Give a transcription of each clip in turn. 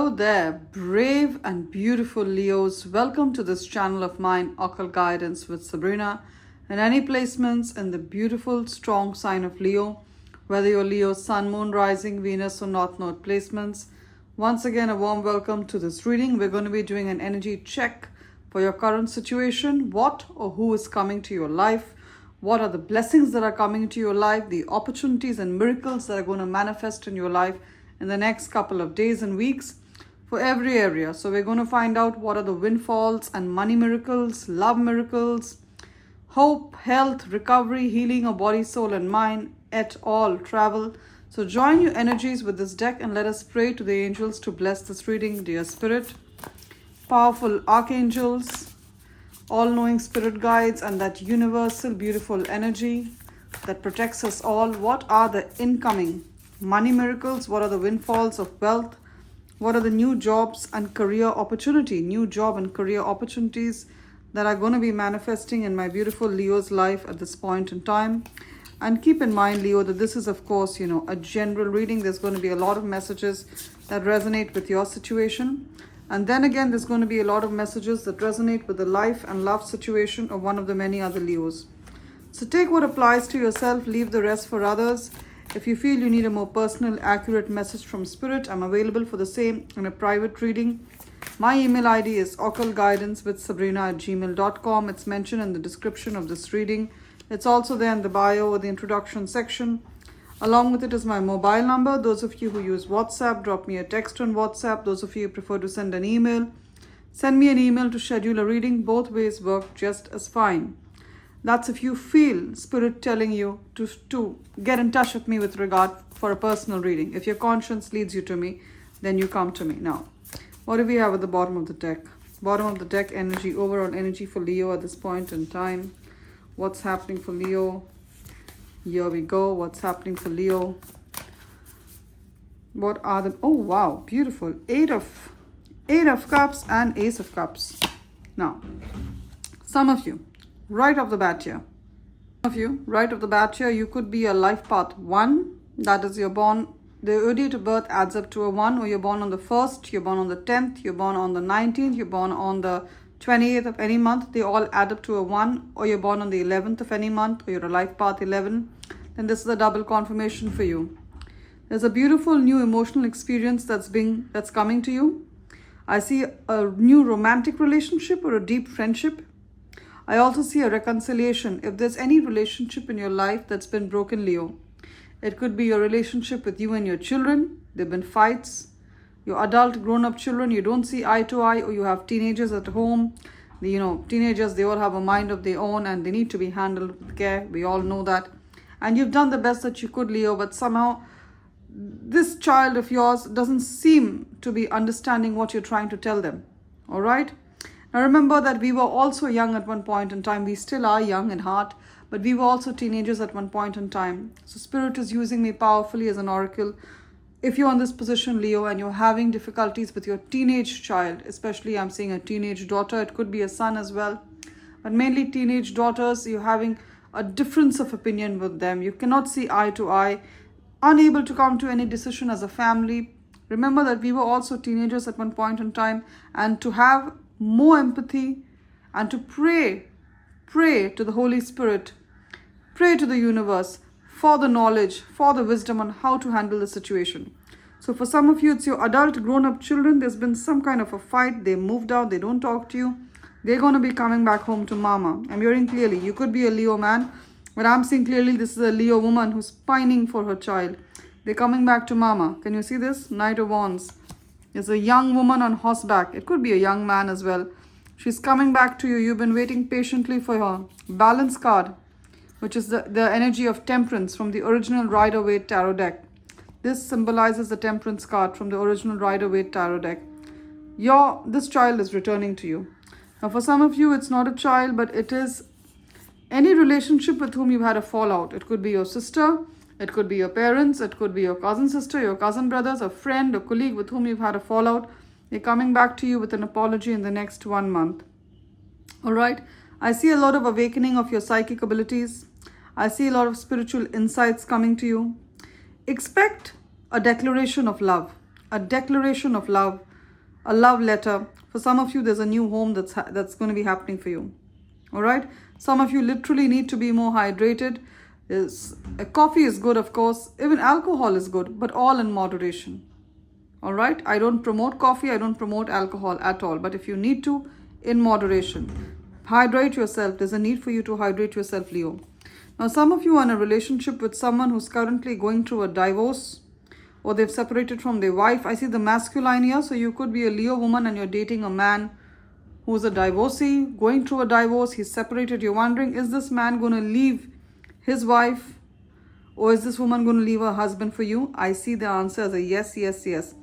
Hello there, brave and beautiful Leos. Welcome to this channel of mine, Occult Guidance with Sabrina. And any placements in the beautiful, strong sign of Leo, whether you're Leo, Sun, Moon, Rising, Venus, or North Node placements. Once again, a warm welcome to this reading. We're going to be doing an energy check for your current situation. What or who is coming to your life? What are the blessings that are coming into your life? The opportunities and miracles that are going to manifest in your life in the next couple of days and weeks for every area. So we're going to find out what are the windfalls and money miracles, love miracles, hope, health, recovery, healing of body, soul, and mind, et al. Travel. So join your energies with this deck and let us pray to the angels to bless this reading. Dear Spirit, powerful archangels, all-knowing spirit guides, and that universal beautiful energy that protects us all. What are the incoming money miracles? What are the windfalls of wealth? What are the new jobs and career opportunity, new job and career opportunities that are going to be manifesting in my beautiful Leo's life at this point in time? And keep in mind, Leo, that this is, of course, a general reading. There's going to be a lot of messages that resonate with your situation. And then again, there's going to be a lot of messages that resonate with the life and love situation of one of the many other Leos. So take what applies to yourself, leave the rest for others. If you feel you need a more personal, accurate message from Spirit, I'm available for the same in a private reading. My email ID is occultguidancewithsabrina@gmail.com. It's mentioned in the description of this reading. It's also there in the bio or the introduction section. Along with it is my mobile number. Those of you who use WhatsApp, drop me a text on WhatsApp. Those of you who prefer to send an email, send me an email to schedule a reading. Both ways work just as fine. That's if you feel Spirit telling you to get in touch with me with regard for a personal reading. If your conscience leads you to me, then you come to me. Now, what do we have at the bottom of the deck? Bottom of the deck energy, overall energy for Leo at this point in time. What's happening for Leo? Here we go. What's happening for Leo? What are the... Oh, wow. Beautiful. Eight of Cups and Ace of Cups. Now, some of you, right off the bat here, you could be a life path 1. That is, you're born, the date of birth adds up to a 1, or you're born on the 1st, you're born on the 10th, you're born on the 19th, you're born on the 28th of any month. They all add up to a 1, or you're born on the 11th of any month, or you're a life path 11. Then this is a double confirmation for you. There's a beautiful new emotional experience that's coming to you. I see a new romantic relationship or a deep friendship. I also see a reconciliation. If there's any relationship in your life that's been broken, Leo, it could be your relationship with you and your children. There have been fights. Your adult grown-up children, you don't see eye to eye, or you have teenagers at home. Teenagers, they all have a mind of their own and they need to be handled with care. We all know that. And you've done the best that you could, Leo, but somehow this child of yours doesn't seem to be understanding what you're trying to tell them. All right? Now remember that we were also young at one point in time. We still are young in heart, but we were also teenagers at one point in time. So Spirit is using me powerfully as an oracle. If you're in this position, Leo, and you're having difficulties with your teenage child, especially I'm seeing a teenage daughter, it could be a son as well, but mainly teenage daughters, you're having a difference of opinion with them. You cannot see eye to eye, unable to come to any decision as a family. Remember that we were also teenagers at one point in time, and to have more empathy and to pray to the Holy Spirit, pray to the universe for the knowledge, for the wisdom on how to handle the situation. So for some of you, it's your adult grown-up children. There's been some kind of a fight. They moved out. They don't talk to you. They're going to be coming back home to mama. I'm hearing clearly. You could be a Leo man, but I'm seeing clearly this is a Leo woman who's pining for her child. They're coming back to mama. Can you see this? Knight of Wands. There's a young woman on horseback. It could be a young man as well. She's coming back to you. You've been waiting patiently for her. Balance card, which is the energy of temperance from the original Rider-Waite tarot deck. This symbolizes the temperance card from the original Rider-Waite tarot deck. This child is returning to you. Now for some of you, it's not a child, but it is any relationship with whom you've had a fallout. It could be your sister, it could be your parents, it could be your cousin sister, your cousin brothers, a friend, a colleague with whom you've had a fallout. They're coming back to you with an apology in the next 1 month. All right. I see a lot of awakening of your psychic abilities. I see a lot of spiritual insights coming to you. Expect a declaration of love a love letter. For some of you, there's a new home that's going to be happening for you. All right. Some of you literally need to be more hydrated. Coffee is good, of course. Even alcohol is good, but all in moderation. All right. I don't promote coffee. I don't promote alcohol at all. But if you need to, in moderation. Hydrate yourself. There's a need for you to hydrate yourself, Leo. Now, some of you are in a relationship with someone who's currently going through a divorce, or they've separated from their wife. I see the masculine here. So you could be a Leo woman and you're dating a man who's a divorcee, going through a divorce. He's separated. You're wondering, is this man going to leave his wife, or is this woman going to leave her husband for you? I see the answer as a yes, yes, yes.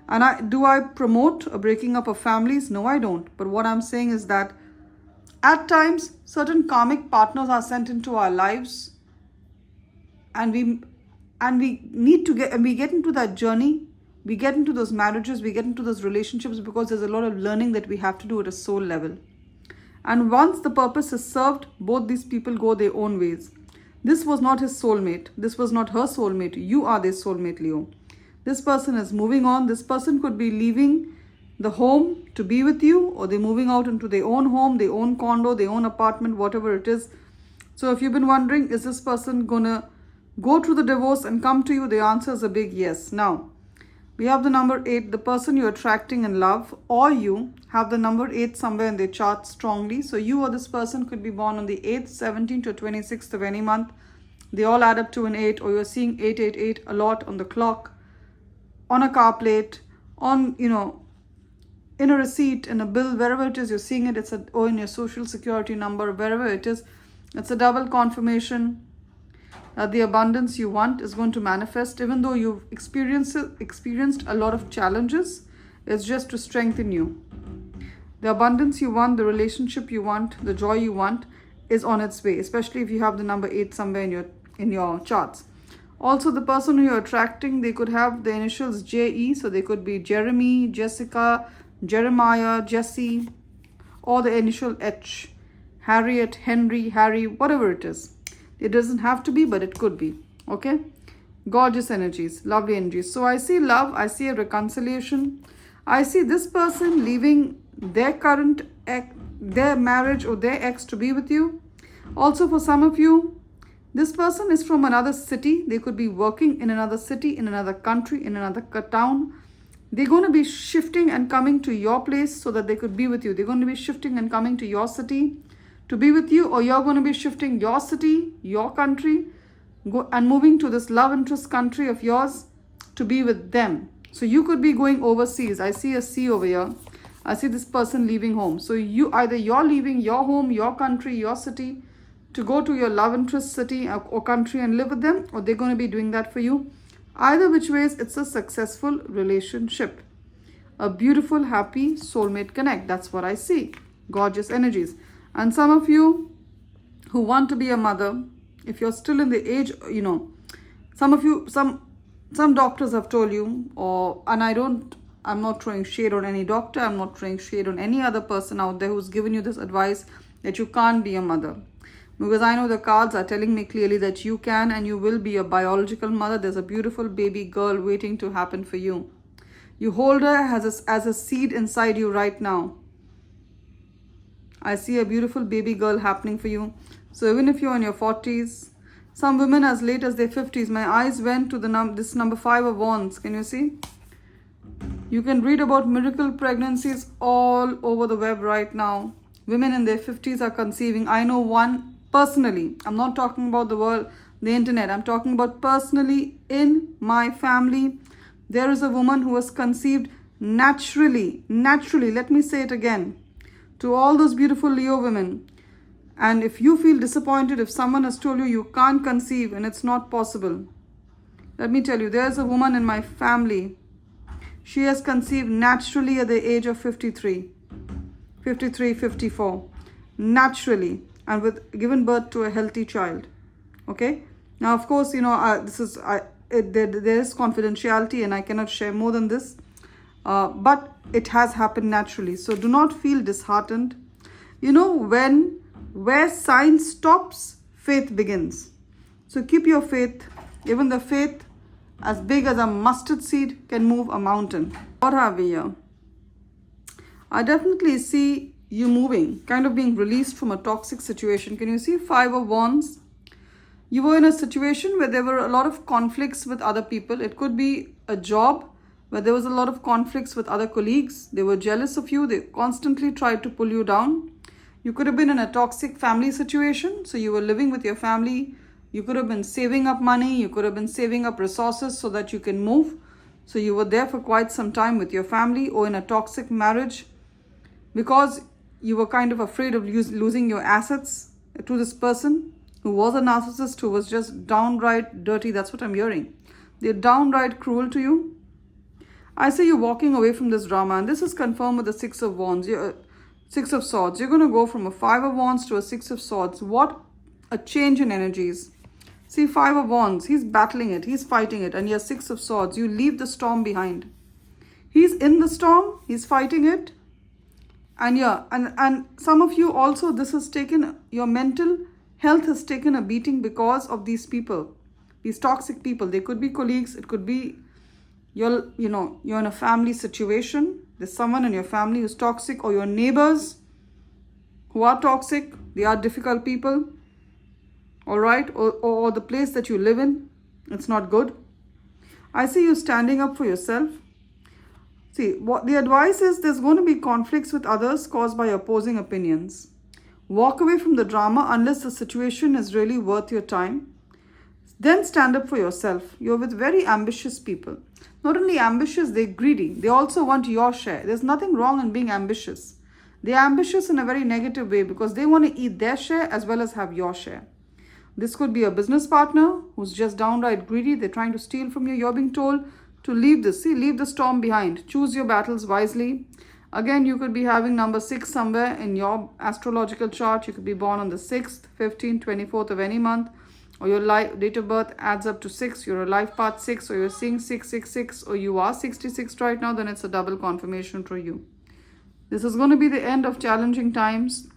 And do I promote a breaking up of families? No, I don't. But what I'm saying is that at times, certain karmic partners are sent into our lives, and we need to we get into that journey, we get into those marriages, we get into those relationships because there's a lot of learning that we have to do at a soul level. And once the purpose is served, both these people go their own ways. This was not his soulmate. This was not her soulmate. You are their soulmate, Leo. This person is moving on. This person could be leaving the home to be with you, or they're moving out into their own home, their own condo, their own apartment, whatever it is. So if you've been wondering, is this person gonna go through the divorce and come to you? The answer is a big yes. Now, we have the number 8, the person you're attracting in love, or you have the number 8 somewhere in their chart strongly. So you or this person could be born on the 8th, 17th to 26th of any month. They all add up to an 8, or you're seeing 888 a lot on the clock, on a car plate, on, in a receipt, in a bill, wherever it is you're seeing it, or in your social security number, wherever it is. It's a double confirmation that the abundance you want is going to manifest. Even though you've experienced a lot of challenges, it's just to strengthen you. The abundance you want, the relationship you want, the joy you want is on its way, especially if you have the number 8 somewhere in your charts. Also, the person who you're attracting, they could have the initials JE, so they could be Jeremy, Jessica, Jeremiah, Jesse, or the initial H, Harriet, Henry, Harry, whatever it is. It doesn't have to be, but it could be. Okay? Gorgeous energies, lovely energies. So I see love, I see a reconciliation. I see this person leaving their current ex, their marriage or their ex to be with you. Also, for some of you, this person is from another city. They could be working in another city, in another country, in another town. They're going to be shifting and coming to your place so that they could be with you. They're going to be shifting and coming to your city to be with you, or you're going to be shifting your city, your country, and moving to this love interest country of yours to be with them. So you could be going overseas. I see a sea over here. I see this person leaving home. So you're leaving your home, your country, your city to go to your love interest city or country and live with them, or they're going to be doing that for you. Either which ways, it's a successful relationship. A beautiful, happy soulmate connect. That's what I see. Gorgeous energies. And some of you who want to be a mother, if you're still in the age, some of you, some doctors have told you, I'm not throwing shade on any doctor. I'm not throwing shade on any other person out there who's given you this advice that you can't be a mother. Because I know the cards are telling me clearly that you can and you will be a biological mother. There's a beautiful baby girl waiting to happen for you. You hold her as a seed inside you right now. I see a beautiful baby girl happening for you. So even if you're in your 40s, some women as late as their 50s, my eyes went to this number 5 of wands. Can you see? You can read about miracle pregnancies all over the web right now. Women in their 50s are conceiving. I know one personally. I'm not talking about the world, the internet. I'm talking about personally in my family. There is a woman who was conceived naturally. Let me say it again. To all those beautiful Leo women. And if you feel disappointed, if someone has told you can't conceive and it's not possible, let me tell you, there's a woman in my family. She has conceived naturally at the age of 53, 54. Naturally. And given birth to a healthy child. Okay. Now, of course, there is confidentiality and I cannot share more than this. But it has happened naturally. So do not feel disheartened. Where science stops, faith begins. So keep your faith. Even the faith as big as a mustard seed can move a mountain. What have we here? I definitely see you moving, kind of being released from a toxic situation. Can you see 5 of Wands? You were in a situation where there were a lot of conflicts with other people. It could be a job where there was a lot of conflicts with other colleagues. They were jealous of you. They constantly tried to pull you down. You could have been in a toxic family situation. So you were living with your family. You could have been saving up money. You could have been saving up resources so that you can move. So you were there for quite some time with your family, or in a toxic marriage because you were kind of afraid of losing your assets to this person who was a narcissist, who was just downright dirty. That's what I'm hearing. They're downright cruel to you. I see you walking away from this drama, and this is confirmed with the 6 of Wands, 6 of Swords. You're going to go from a 5 of Wands to a 6 of Swords. What a change in energies. See, 5 of Wands, he's battling it, he's fighting it, and you're 6 of Swords. You leave the storm behind. He's in the storm, he's fighting it, and yeah, and some of you also, this has taken, your mental health has taken a beating because of these people, these toxic people. They could be colleagues, it could be you're in a family situation. There's someone in your family who's toxic, or your neighbors who are toxic. They are difficult people, all right, or the place that you live in, it's not good. I see you standing up for yourself. See, what the advice is, there's going to be conflicts with others caused by opposing opinions. Walk away from the drama unless the situation is really worth your time. Then stand up for yourself. You're with very ambitious people. Not only ambitious, they're greedy. They also want your share. There's nothing wrong in being ambitious. They're ambitious in a very negative way because they want to eat their share as well as have your share. This could be a business partner who's just downright greedy. They're trying to steal from you. You're being told to leave this. See, leave the storm behind. Choose your battles wisely. Again, you could be having number 6 somewhere in your astrological chart. You could be born on the 6th, 15th, 24th of any month, or your date of birth adds up to 6. You're a life path 6, or you're seeing 666, or you are 66 right now, then it's a double confirmation for you. This is going to be the end of challenging times.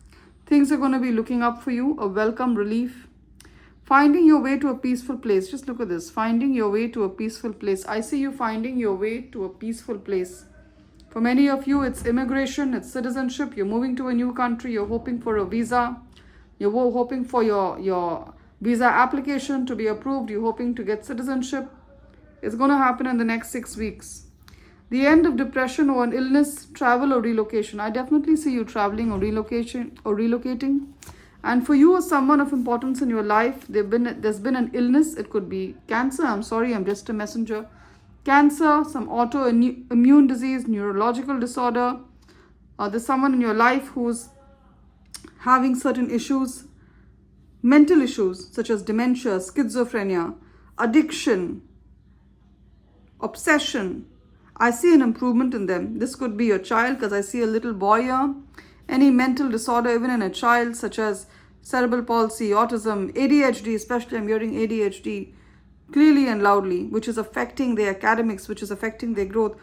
Things are going to be looking up for you, a welcome relief. Finding your way to a peaceful place. Just look at this. Finding your way to a peaceful place. I see you finding your way to a peaceful place. For many of you, it's immigration, it's citizenship. You're moving to a new country. You're hoping for a visa. You're hoping for your visa application to be approved. You're hoping to get citizenship. It's going to happen in the next 6 weeks. The end of depression or an illness, travel or relocation. I definitely see you traveling or relocating. And for you or someone of importance in your life, there's been an illness. It could be cancer. I'm sorry, I'm just a messenger. Cancer, some autoimmune disease, neurological disorder. There's someone in your life who's having certain issues, mental issues such as dementia, schizophrenia, addiction, obsession. I see an improvement in them. This could be your child because I see a little boy here. Any mental disorder, even in a child, such as cerebral palsy, autism, ADHD, especially I'm hearing ADHD clearly and loudly, which is affecting their academics, which is affecting their growth.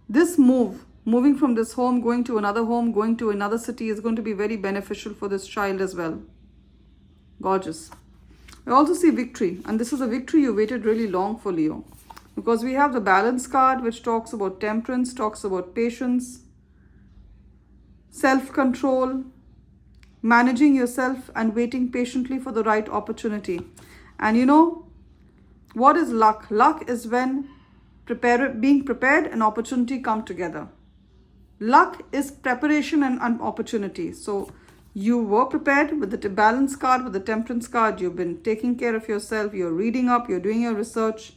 This moving from this home, going to another home, going to another city is going to be very beneficial for this child as well. Gorgeous. I also see victory, and this is a victory you waited really long for, Leo, because we have the balance card, which talks about temperance, talks about patience, self-control, managing yourself and waiting patiently for the right opportunity. And you know, what is luck? Luck is when being prepared and opportunity come together. Luck is preparation and opportunity. So you were prepared with the balance card, with the temperance card. You've been taking care of yourself. You're reading up. You're doing your research.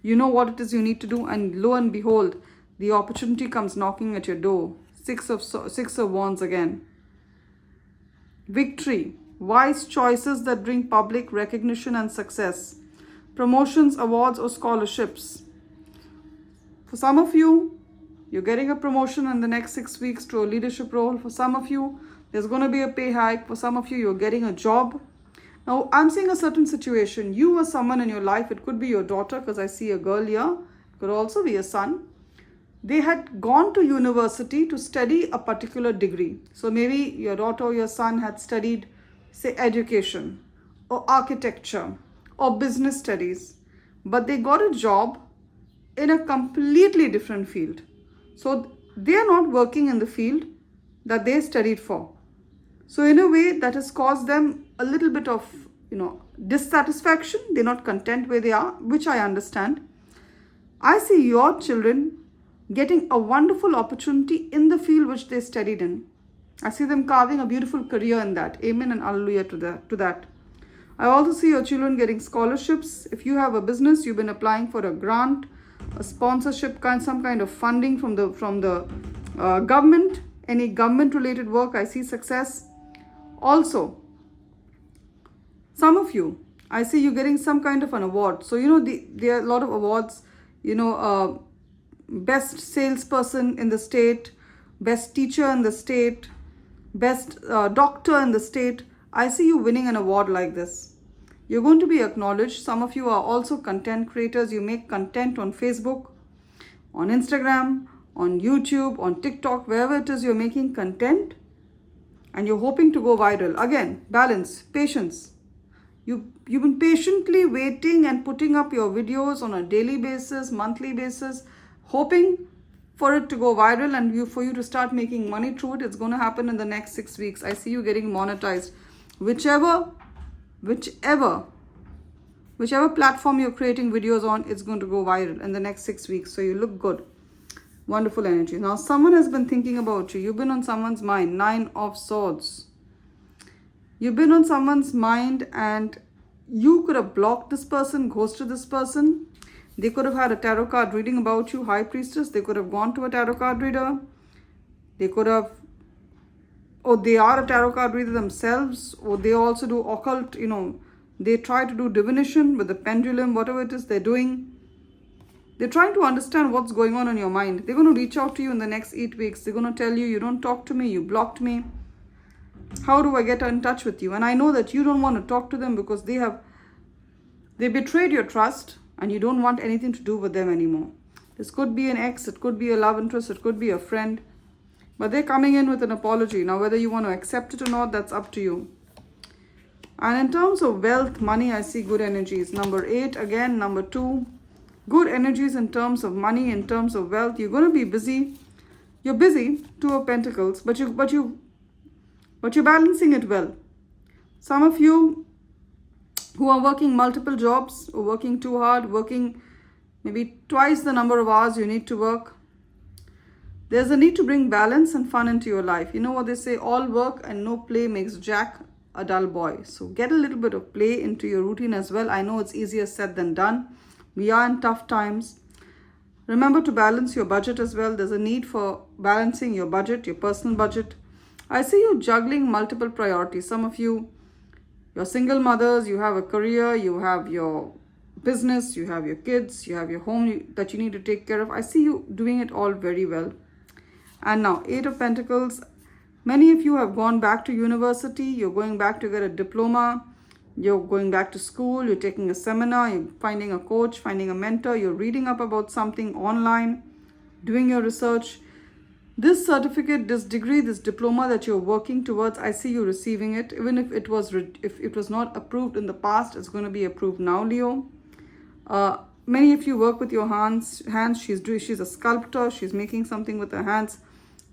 You know what it is you need to do. And lo and behold, the opportunity comes knocking at your door. 6 of Wands again. Victory. Wise choices that bring public recognition and success. Promotions, awards, or scholarships. For some of you, you're getting a promotion in the next 6 weeks to a leadership role. For some of you, there's going to be a pay hike. For some of you, you're getting a job. Now, I'm seeing a certain situation. You or someone in your life, it could be your daughter, because I see a girl here. It could also be a son. They had gone to university to study a particular degree. So maybe your daughter or your son had studied, say, education or architecture or business studies, but they got a job in a completely different field. So they are not working in the field that they studied for. So in a way, that has caused them a little bit of, dissatisfaction. They're not content where they are, which I understand. I see your children getting a wonderful opportunity in the field which they studied in. I see them carving a beautiful career in that. Amen and hallelujah to that. I also see your children getting scholarships. If you have a business, you've been applying for a grant, a sponsorship, some kind of funding from the government. Any government related work, I see success. Also, some of you, I see you getting some kind of an award. So, there are a lot of awards, best salesperson in the state, best teacher in the state, best doctor in the state. I see you winning an award like this. You're going to be acknowledged. Some of you are also content creators. You make content on Facebook, on Instagram, on YouTube, on TikTok, wherever it is you're making content, and you're hoping to go viral. Again, balance, patience. You've been patiently waiting and putting up your videos on a daily basis, monthly basis, hoping for it to go viral and for you to start making money through it. It's going to happen in the next 6 weeks. I see you getting monetized. Whichever platform you're creating videos on, it's going to go viral in the next 6 weeks. So you look good. Wonderful energy. Now, someone has been thinking about you. You've been on someone's mind. 9 of Swords. You've been on someone's mind and you could have blocked this person, ghosted this person. They could have had a tarot card reading about you, High Priestess. They could have gone to a tarot card reader. They could have, or they are a tarot card reader themselves, or they also do occult, they try to do divination with the pendulum, whatever it is they're doing. They're trying to understand what's going on in your mind. They're going to reach out to you in the next 8 weeks. They're going to tell you, you don't talk to me, you blocked me. How do I get in touch with you? And I know that you don't want to talk to them because they betrayed your trust and you don't want anything to do with them anymore. This could be an ex, it could be a love interest, it could be a friend. But they're coming in with an apology. Now, whether you want to accept it or not, that's up to you. And in terms of wealth, money, I see good energies. Number 8, again, number 2. Good energies in terms of money, in terms of wealth. You're going to be busy. You're busy, 2 of Pentacles, but you're balancing it well. Some of you who are working multiple jobs, or working too hard, working maybe twice the number of hours you need to work. There's a need to bring balance and fun into your life. You know what they say, all work and no play makes Jack a dull boy. So get a little bit of play into your routine as well. I know it's easier said than done. We are in tough times. Remember to balance your budget as well. There's a need for balancing your budget, your personal budget. I see you juggling multiple priorities. Some of you, you're single mothers, you have a career, you have your business, you have your kids, you have your home that you need to take care of. I see you doing it all very well. And now, 8 of Pentacles. Many of you have gone back to university. You're going back to get a diploma. You're going back to school. You're taking a seminar. You're finding a coach, finding a mentor. You're reading up about something online, doing your research. This certificate, this degree, this diploma that you're working towards, I see you receiving it. Even if it was not approved in the past, it's going to be approved now, Leo. Many of you work with your hands. She's a sculptor. She's making something with her hands.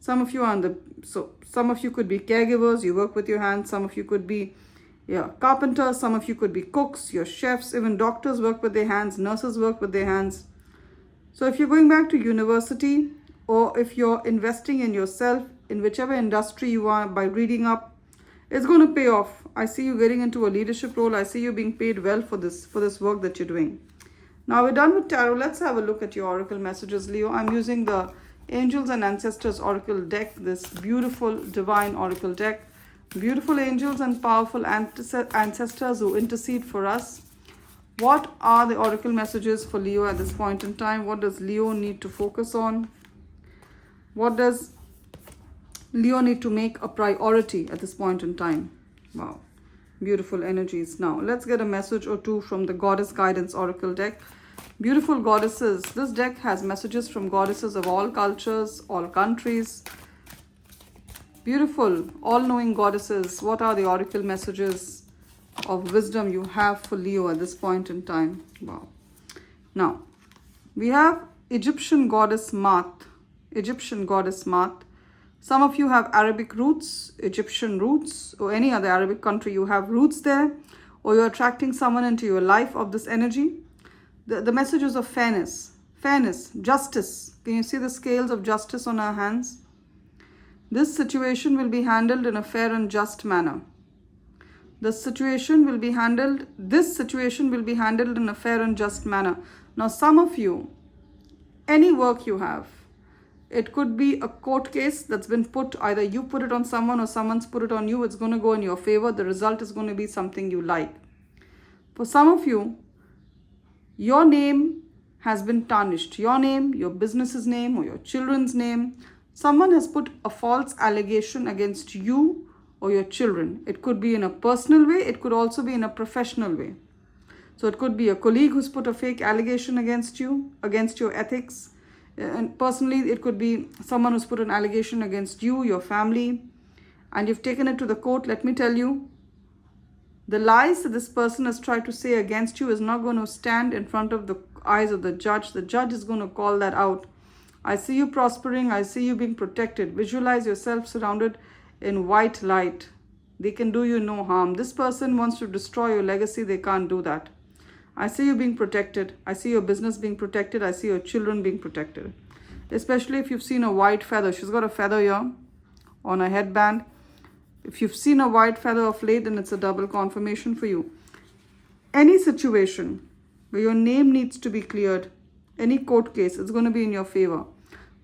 Some of you some of you could be caregivers. You work with your hands. Some of you could be carpenters. Some of you could be cooks. You're chefs. Even doctors work with their hands. Nurses work with their hands. So if you're going back to university, or if you're investing in yourself in whichever industry you are by reading up, it's going to pay off. I see you getting into a leadership role. I see you being paid well for this work that you're doing. Now we're done with tarot. Let's have a look at your oracle messages, Leo. I'm using the Angels and Ancestors Oracle deck, this beautiful divine oracle deck. Beautiful angels and powerful ancestors who intercede for us. What are the oracle messages for Leo at this point in time? What does Leo need to focus on? What does Leo need to make a priority at this point in time? Wow, beautiful energies. Now, let's get a message or two from the Goddess Guidance Oracle deck. Beautiful goddesses. This deck has messages from goddesses of all cultures, all countries. Beautiful, all-knowing goddesses. What are the oracle messages of wisdom you have for Leo at this point in time? Wow. Now, we have Egyptian goddess Maat. Egyptian goddess Maat. Some of you have Arabic roots, Egyptian roots, or any other Arabic country you have roots there, or you're attracting someone into your life of this energy. The messages of fairness, justice. Can you see the scales of justice on our hands? This situation will be handled in a fair and just manner. This situation will be handled in a fair and just manner. Now, some of you, any work you have, it could be a court case that's been put, either you put it on someone or someone's put it on you. It's going to go in your favor. The result is going to be something you like. For some of you, your name has been tarnished. Your name, your business's name, or your children's name. Someone has put a false allegation against you or your children. It could be in a personal way. It could also be in a professional way. So it could be a colleague who's put a fake allegation against you, against your ethics. And personally, it could be someone who's put an allegation against you, your family, and you've taken it to the court. Let me tell you, the lies that this person has tried to say against you is not going to stand in front of the eyes of the judge. The judge is going to call that out. I see you prospering. I see you being protected. Visualize yourself surrounded in white light. They can do you no harm. This person wants to destroy your legacy. They can't do that. I see you being protected. I see your business being protected. I see your children being protected. Especially if you've seen a white feather. She's got a feather here on her headband. If you've seen a white feather of late, then it's a double confirmation for you. Any situation where your name needs to be cleared, any court case, it's going to be in your favor.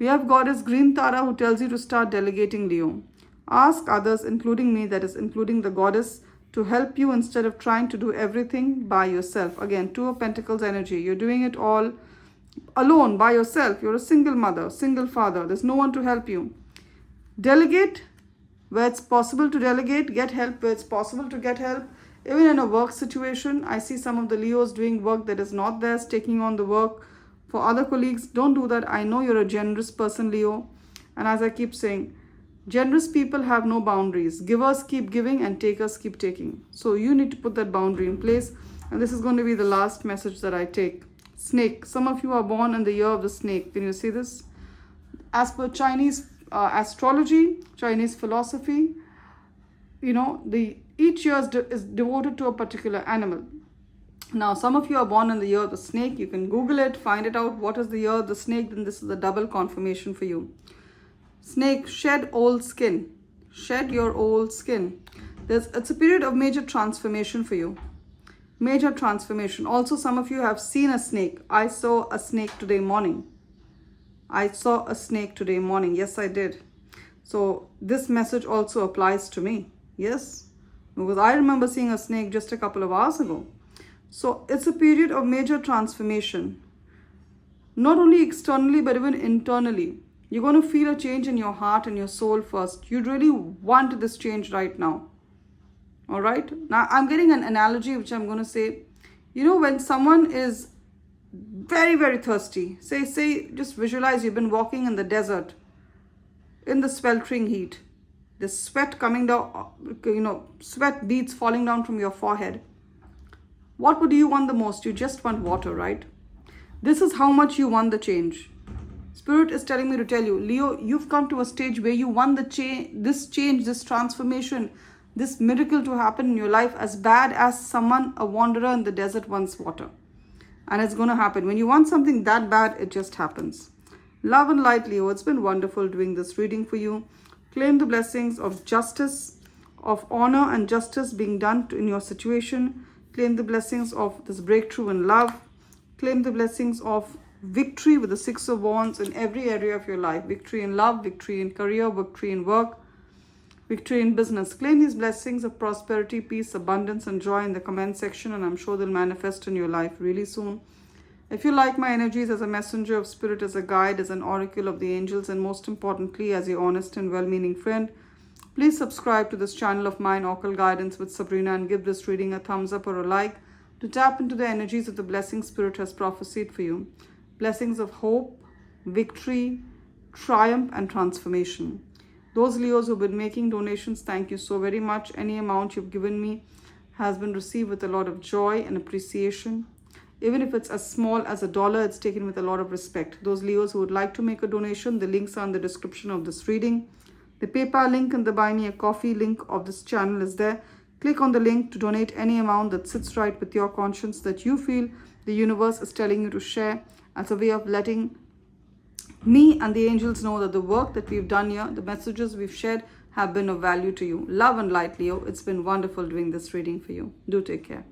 We have Goddess Green Tara who tells you to start delegating, Leo. Ask others, including me, that is including the goddess, to help you instead of trying to do everything by yourself. Again, Two of Pentacles energy. You're doing it all alone, by yourself. You're a single mother, single father. There's no one to help you. Delegate where it's possible to delegate. Get help where it's possible to get help. Even in a work situation, I see some of the Leos doing work that is not theirs, taking on the work for other colleagues. Don't do that. I know you're a generous person, Leo. And as I keep saying, generous people have no boundaries. Givers keep giving and takers keep taking. So you need to put that boundary in place. And this is going to be the last message that I take. Snake. Some of you are born in the year of the snake. Can you see this? As per Chinese astrology, Chinese philosophy, each year is devoted to a particular animal. Now, some of you are born in the year of the snake. You can Google it, find it out. What is the year of the snake? Then this is a double confirmation for you. Snake, shed old skin. Shed your old skin. It's a period of major transformation for you. Major transformation. Also, some of you have seen a snake. I saw a snake today morning. Yes, I did. So this message also applies to me. Yes, because I remember seeing a snake just a couple of hours ago. So it's a period of major transformation. Not only externally, but even internally. You're going to feel a change in your heart and your soul first. You really want this change right now. All right. Now, I'm getting an analogy which I'm going to say. When someone is very, very thirsty, say, just visualize you've been walking in the desert, in the sweltering heat. The sweat coming down, sweat beads falling down from your forehead. What would you want the most? You just want water, right? This is how much you want the change. Spirit is telling me to tell you, Leo, you've come to a stage where you want this change, this transformation, this miracle to happen in your life as bad as a wanderer in the desert wants water. And it's going to happen. When you want something that bad, it just happens. Love and light, Leo. It's been wonderful doing this reading for you. Claim the blessings of justice, of honor and justice being done in your situation. Claim the blessings of this breakthrough in love. Claim the blessings of victory with the Six of Wands in every area of your life. Victory in love, victory in career, victory in work, victory in business. Claim these blessings of prosperity, peace, abundance, and joy in the comment section, and I'm sure they'll manifest in your life really soon. If you like my energies as a messenger of spirit, as a guide, as an oracle of the angels, and most importantly, as your honest and well-meaning friend, please subscribe to this channel of mine, Occult Guidance with Sabrina, and give this reading a thumbs up or a like to tap into the energies of the blessing spirit has prophesied for you. Blessings of hope, victory, triumph, and transformation. Those Leos who've been making donations, thank you so very much. Any amount you've given me has been received with a lot of joy and appreciation. Even if it's as small as $1, it's taken with a lot of respect. Those Leos who would like to make a donation, the links are in the description of this reading. The PayPal link and the Buy Me a Coffee link of this channel is there. Click on the link to donate any amount that sits right with your conscience, that you feel the universe is telling you to share, as a way of letting me and the angels know that the work that we've done here, the messages we've shared, have been of value to you. Love and light, Leo. It's been wonderful doing this reading for you. Do take care.